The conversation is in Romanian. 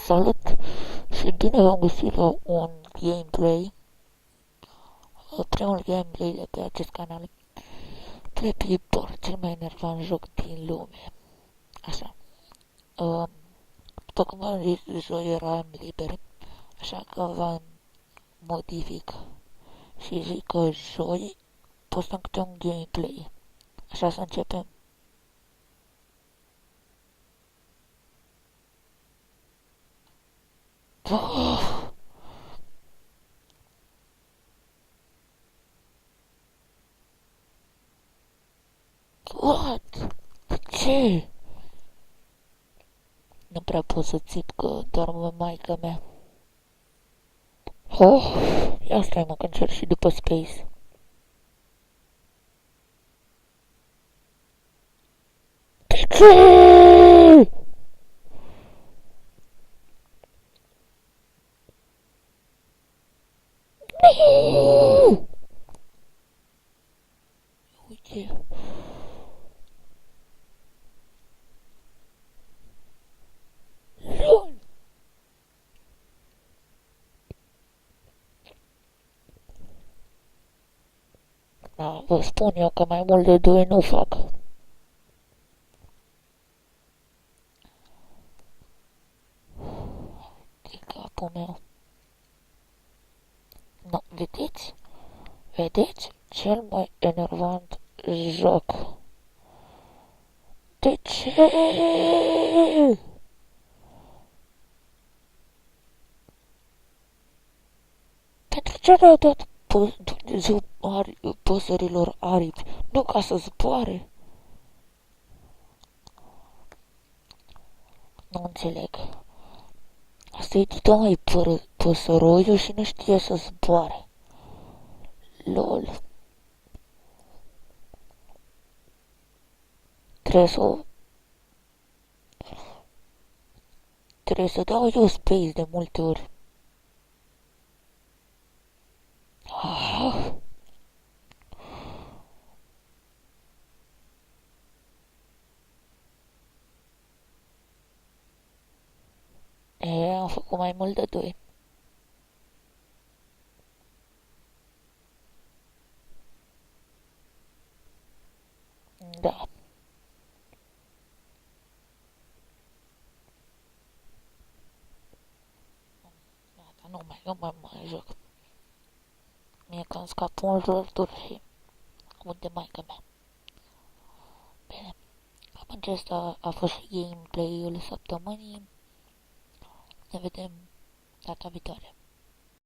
Salut și bine v-am găsit la un gameplay, primul gameplay de pe acest canal, pe Piptor, cel mai enervant joc din lume. Așa, după cum v-am zis, joi eram liber, așa că v-am modific și zic că joi postăm câte un gameplay. Așa să începem. What? De ce? Nu prea pot să țip că doarmă maica mea. Oh, ia stai mă că încerc și după Space. De ce? Nu! Uite. LOL! Da, vă spun eu că mai mult de doi nu fac. De capul meu. No, vedeți? Vedeți? Cel mai enervant joc. De ce? Pentru ce le-au dat Dumnezeu păsărilor aripi? Nu ca să zboare. Nu înțeleg. Asta e tocmai păsăroiul și nu știe să zboare. LOL. Trebuie să... Trebuie să dau eu space de multe ori. Ah. Am făcut mai mult de doi. Da. Gata, nu mai joc. Mie că îmi scapă un jurătur și unde maica mea. Bine, cam acesta a fost și gameplay-ul săptămânii. Ne vedem data viitoare.